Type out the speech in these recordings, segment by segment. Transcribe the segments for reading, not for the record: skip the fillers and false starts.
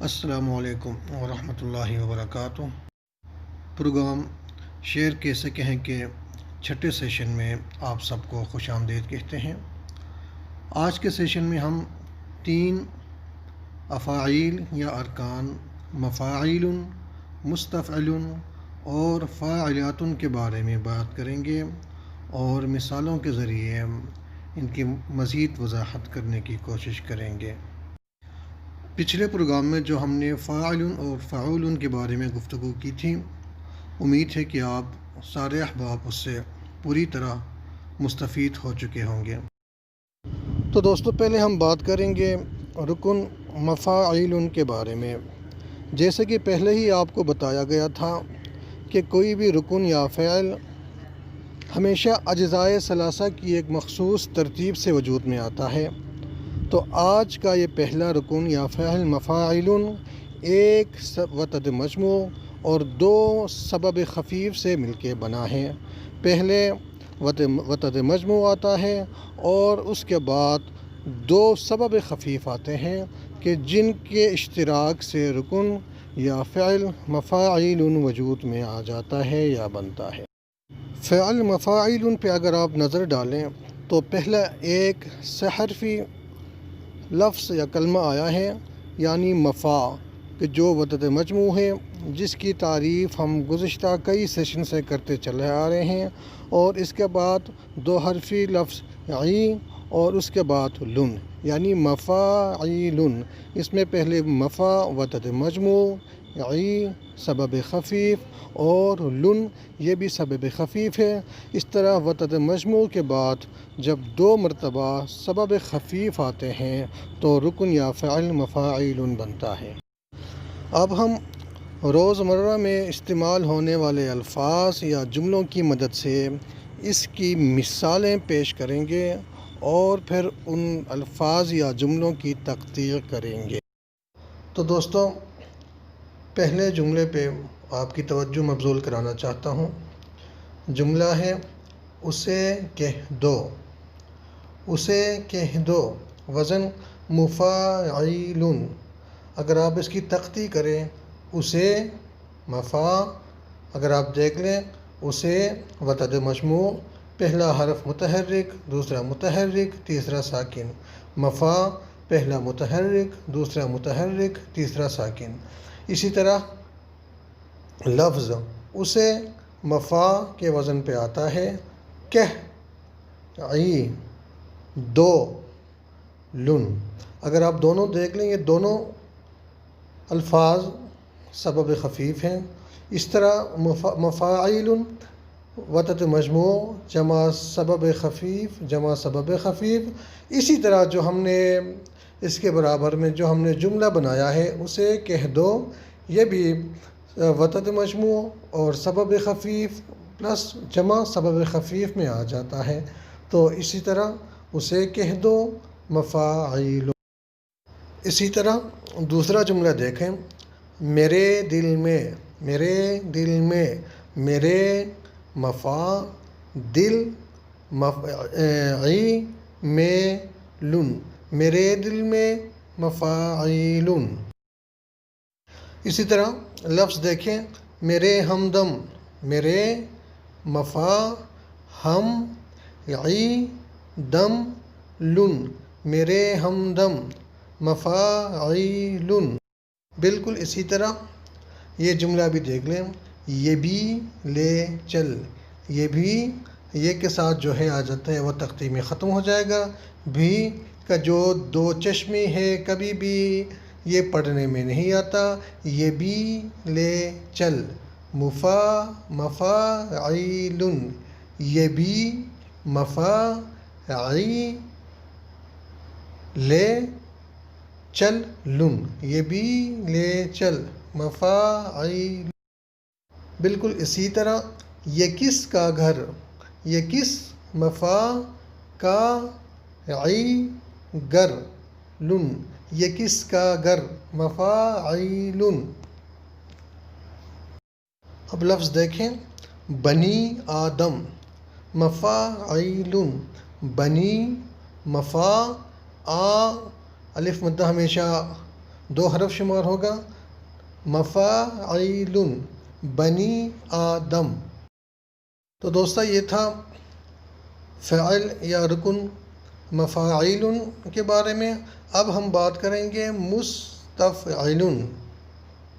السلام علیکم ورحمۃ اللہ وبرکاتہ۔ پروگرام شعر کیسے کہیں کے چھٹے سیشن میں آپ سب کو خوش آمدید کہتے ہیں۔ آج کے سیشن میں ہم 3 افاعیل یا ارکان مفاعیل، مستفعل اور فاعلات کے بارے میں بات کریں گے اور مثالوں کے ذریعے ان کی مزید وضاحت کرنے کی کوشش کریں گے۔ پچھلے پروگرام میں جو ہم نے فاعل اور فعول کے بارے میں گفتگو کی تھی، امید ہے کہ آپ سارے احباب اس سے پوری طرح مستفید ہو چکے ہوں گے۔ تو دوستو، پہلے ہم بات کریں گے رکن مفاعیل کے بارے میں۔ جیسے کہ پہلے ہی آپ کو بتایا گیا تھا کہ کوئی بھی رکن یا فعل ہمیشہ اجزائے ثلاثہ کی ایک مخصوص ترتیب سے وجود میں آتا ہے۔ تو آج کا یہ پہلا رکن یا فعل مفاعل ایک وتد مجموع اور 2 سبب خفیف سے مل کے بنا ہے۔ پہلے وتد مجموع آتا ہے اور اس کے بعد 2 سبب خفیف آتے ہیں کہ جن کے اشتراک سے رکن یا فعل مفاعل وجود میں آ جاتا ہے یا بنتا ہے۔ فعل مفاعل پہ اگر آپ نظر ڈالیں تو پہلا ایک سحرفی لفظ یا کلمہ آیا ہے، یعنی مفا، کہ جو وتد مجموع ہے، جس کی تعریف ہم گزشتہ کئی سیشن سے کرتے چلے آ رہے ہیں، اور اس کے بعد 2 حرفی لفظ عی اور اس کے بعد لن، یعنی مفاعیل۔ اس میں پہلے مفا وتد مجموع، عی سبب خفیف اور لن یہ بھی سبب خفیف ہے۔ اس طرح وتد مجموع کے بعد جب 2 مرتبہ سبب خفیف آتے ہیں تو رکن یا فعل مفاعیل بنتا ہے۔ اب ہم روزمرہ میں استعمال ہونے والے الفاظ یا جملوں کی مدد سے اس کی مثالیں پیش کریں گے اور پھر ان الفاظ یا جملوں کی تقریر کریں گے۔ تو دوستو، پہلے جملے پہ آپ کی توجہ مبذول کرانا چاہتا ہوں۔ جملہ ہے اسے کہہ دو۔ اسے کہہ دو، وزن مفاعیل۔ اگر آپ اس کی تختی کریں، اسے مفا، اگر آپ دیکھ لیں اسے وتد مجموع، پہلا حرف متحرک، دوسرا متحرک، تیسرا ساکن۔ مفا، پہلا متحرک، دوسرا متحرک، تیسرا ساکن۔ اسی طرح لفظ اسے مفا کے وزن پہ آتا ہے کہہ، عی، دو، لن۔ اگر آپ دونوں دیکھ لیں، یہ دونوں الفاظ سبب خفیف ہیں۔ اس طرح مفاعیل وتد مجموع جمع سبب خفیف جمع سبب خفیف۔ اسی طرح جو ہم نے اس کے برابر میں جو ہم نے جملہ بنایا ہے اسے کہہ دو، یہ بھی وتد مجموع اور سبب خفیف پلس جمع سبب خفیف میں آ جاتا ہے۔ تو اسی طرح اسے کہہ دو مفاعیل۔ اسی طرح دوسرا جملہ دیکھیں، میرے دل میں، میرے دل میں، میرے مفا، دل، عی، میں، لن، میرے دل میں مفاعیل۔ اسی طرح لفظ دیکھیں، میرے ہمدم، میرے مفا، ہم، عی، دم، لن، میرے ہمدم مفاعیل۔ بالکل اسی طرح یہ جملہ بھی دیکھ لیں، یہ بھی لے چل، یہ بھی یہ کے ساتھ جو ہے آ جاتا ہے وہ تختی میں ختم ہو جائے گا۔ بھی کا جو 2 چشمی ہے کبھی بھی یہ پڑھنے میں نہیں آتا، یہ بھی لے چل، مفاعیل، یہ بھی مفاعیل، لے چل، لن، یہ بھی لے چل، مفاعیل۔ بالکل اسی طرح یہ کس کا گھر، یہ کس، مفا، کا، عی، گر، لن، یہ کس کا گھر، مفاعیل۔ اب لفظ دیکھیں، بنی آدم، مفاعیل، بنی، مفا، الف مدہ ہمیشہ 2 حرف شمار ہوگا مفاعیل بنی آدم۔ تو دوستہ یہ تھا فعل یا رکن مفاعیل کے بارے میں۔ اب ہم بات کریں گے مستفعل،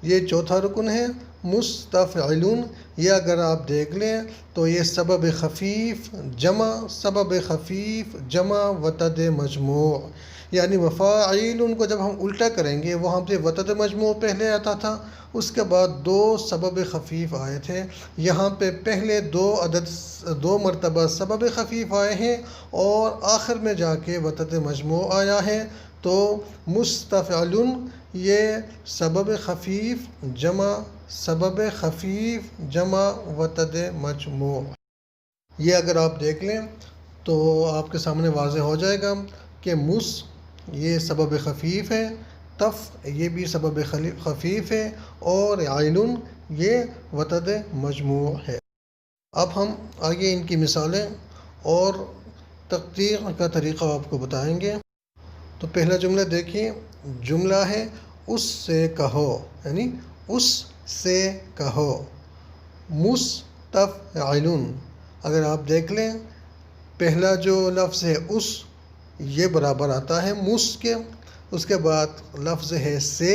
یہ چوتھا رکن ہے مستفعل۔ یہ اگر آپ دیکھ لیں تو یہ سبب خفیف جمع وتد مجموع، یعنی مفاعیل کو جب ہم الٹا کریں گے وہاں پہ وتد مجموع پہلے آتا تھا، اس کے بعد 2 سبب خفیف آئے تھے، یہاں پہ پہلے 2 مرتبہ سبب خفیف آئے ہیں اور آخر میں جا کے وتد مجموع آیا ہے۔ تو مستفعل یہ سبب خفیف جمع وتد مجموع، یہ اگر آپ دیکھ لیں تو آپ کے سامنے واضح ہو جائے گا کہ یہ سبب خفیف ہے، یہ بھی سبب خفیف ہے، اور عین یہ وتد مجموع ہے۔ اب ہم آگے ان کی مثالیں اور تقدیر کا طریقہ آپ کو بتائیں گے۔ تو پہلا جملہ دیکھیے، جملہ ہے اس سے کہو، یعنی اس سے کہو، مستفعل۔ اگر آپ دیکھ لیں پہلا جو لفظ ہے اس، یہ برابر آتا ہے مس کے، اس کے بعد لفظ ہے سے،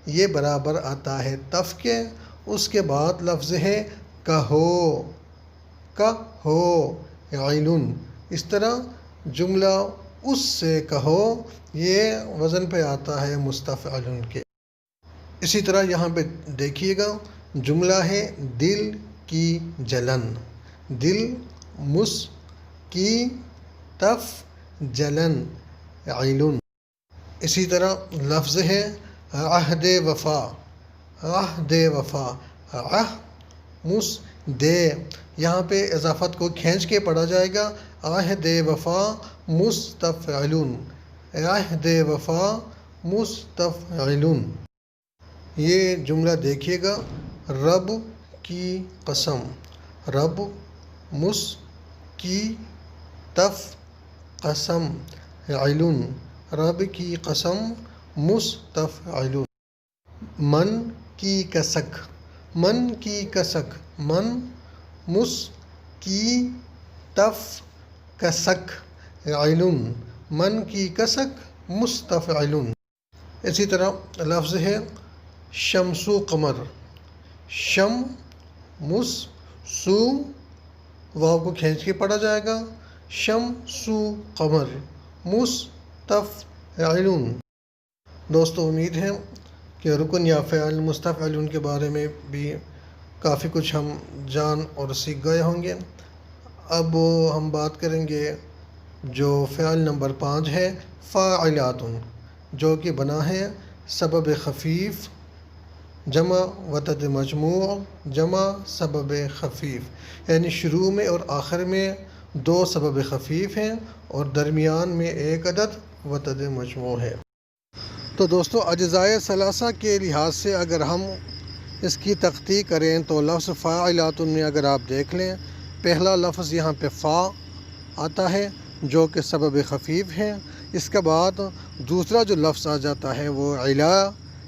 یہ برابر آتا ہے تف کے، اس کے بعد لفظ ہے کہو عین۔ اس طرح جملہ اس سے کہو یہ وزن پہ آتا ہے مستفعل کے۔ اسی طرح یہاں پہ دیکھیے گا، جملہ ہے دل کی جلن، دل مس کی تف جلن عین۔ اسی طرح لفظ ہے عہد وفا، مس دے، یہاں پہ اضافت کو کھینچ کے پڑھا جائے گا، عہد وفا مستفعل، عہد وفا مستفعل۔ یہ جملہ دیکھیے گا، رب کی قسم، رب مس کی تف قسم عین، رب کی قسم مستفعل۔ من کی کسک، من مس کی تف کسک عین، من کی کسک مستفعل۔ اسی طرح لفظ ہے شمس و قمر، شم مس سو، واو کو کھینچ کے پڑھا جائے گا، شمس و قمر مستفعل۔ دوستو امید ہے کہ رکن یا فعل مستفعل کے بارے میں بھی کافی کچھ ہم جان اور سیکھ گئے ہوں گے۔ اب ہم بات کریں گے جو فعل نمبر 5 ہے فاعلات، جو کہ بنا ہے سبب خفیف جمع وتد مجموع جمع سبب خفیف، یعنی شروع میں اور آخر میں 2 سبب خفیف ہیں اور درمیان میں 1 عدد وتد مجموع ہے۔ تو دوستو اجزائے ثلاثہ کے لحاظ سے اگر ہم اس کی تختی کریں تو لفظ فاعلات میں اگر آپ دیکھ لیں، پہلا لفظ یہاں پہ فا آتا ہے جو کہ سبب خفیف ہے، اس کے بعد دوسرا جو لفظ آ جاتا ہے وہ علا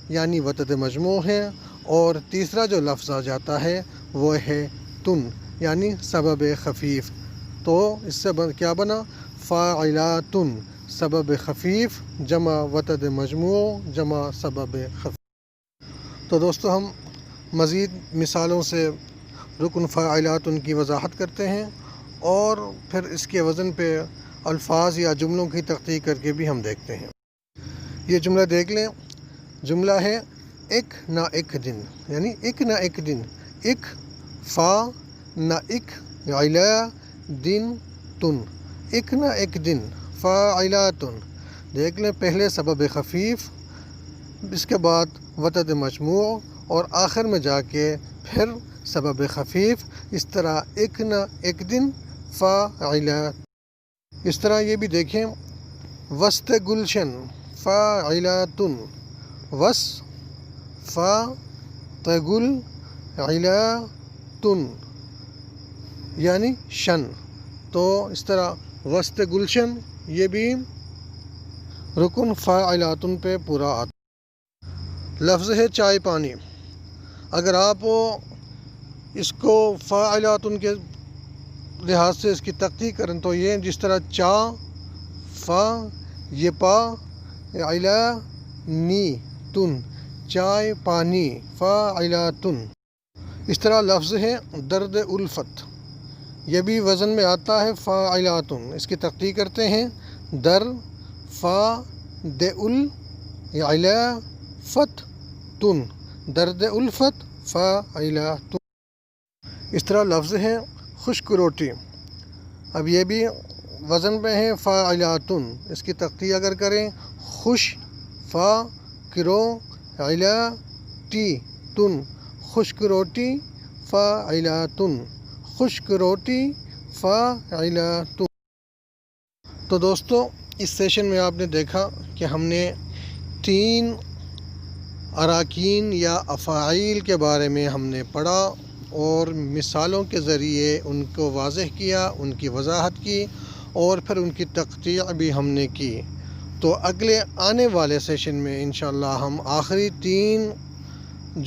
یعنی وتد مجموع ہے، اور تیسرا جو لفظ آ جاتا ہے وہ ہے تن یعنی سبب خفیف۔ تو اس سے کیا بنا؟ فاعلات سبب خفیف جمع وتد مجموع جمع سبب خفیف۔ تو دوستو ہم مزید مثالوں سے رکن فاعلات کی وضاحت کرتے ہیں اور پھر اس کے وزن پہ الفاظ یا جملوں کی تختی کر کے بھی ہم دیکھتے ہیں۔ یہ جملہ دیکھ لیں، جملہ ہے ایک نہ ایک دن، یعنی ایک نہ ایک دن، ایک فا نہ ایک علا دن تن، ایک نہ ایک دن فاعلات۔ دیکھ لیں پہلے سبب خفیف، اس کے بعد وتد مجموع اور آخر میں جا کے پھر سبب خفیف، اس طرح ایک نہ ایک دن فاعلات۔ اس طرح یہ بھی دیکھیں، وسط گلشن فاعلات، وس فا تگل علات یعنی شن۔ تو اس طرح وسط گلشن یہ بھی رکن فاعلات پہ پورا آتا ہے۔ لفظ ہے چائے پانی. اگر آپ اس کو فاعلاتن کے لحاظ سے اس کی تقدیر کریں تو یہ جس طرح چا فا یہ پا علا نی تن چائے پانی فاعلاتن. اس طرح لفظ ہے درد الفت، یہ بھی وزن میں آتا ہے فاعلاتن. اس کی تقدیر کرتے ہیں در فا دل علا فت تن درد الفت فاعلاتن. اس طرح لفظ ہے خشک روٹی، اب یہ بھی وزن میں ہے فاعلاتن. اس کی تقدیر اگر کریں خوش فا کرو علا ٹی تن خشک روٹی فاعلاتن خشک روٹی فاعلاتن. تو دوستو اس سیشن میں آپ نے دیکھا کہ ہم نے 3 اراکین یا افاعیل کے بارے میں ہم نے پڑھا اور مثالوں کے ذریعے ان کو واضح کیا، ان کی وضاحت کی اور پھر ان کی تقطیع بھی ہم نے کی. تو اگلے آنے والے سیشن میں انشاءاللہ ہم آخری 3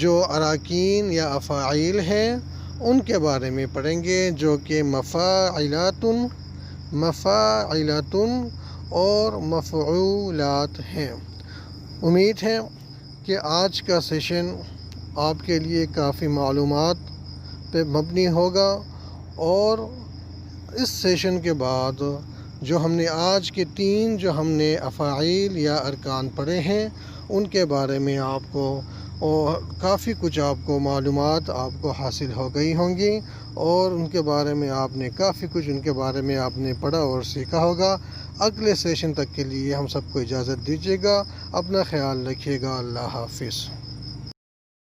جو اراکین یا افاعیل ہیں ان کے بارے میں پڑھیں گے، جو کہ مفاعلاتن اور مفعولات ہیں. امید ہے کہ آج کا سیشن آپ کے لیے کافی معلومات پہ مبنی ہوگا، اور اس سیشن کے بعد جو ہم نے آج کے 3 جو ہم نے افاعیل یا ارکان پڑھے ہیں ان کے بارے میں آپ کو اور کافی کچھ آپ کو معلومات آپ کو حاصل ہو گئی ہوں گی، اور ان کے بارے میں آپ نے کافی کچھ ان کے بارے میں آپ نے پڑھا اور سیکھا ہوگا. اگلے سیشن تک کے لیے ہم سب کو اجازت دیجیے گا. اپنا خیال رکھیے گا. اللہ حافظ.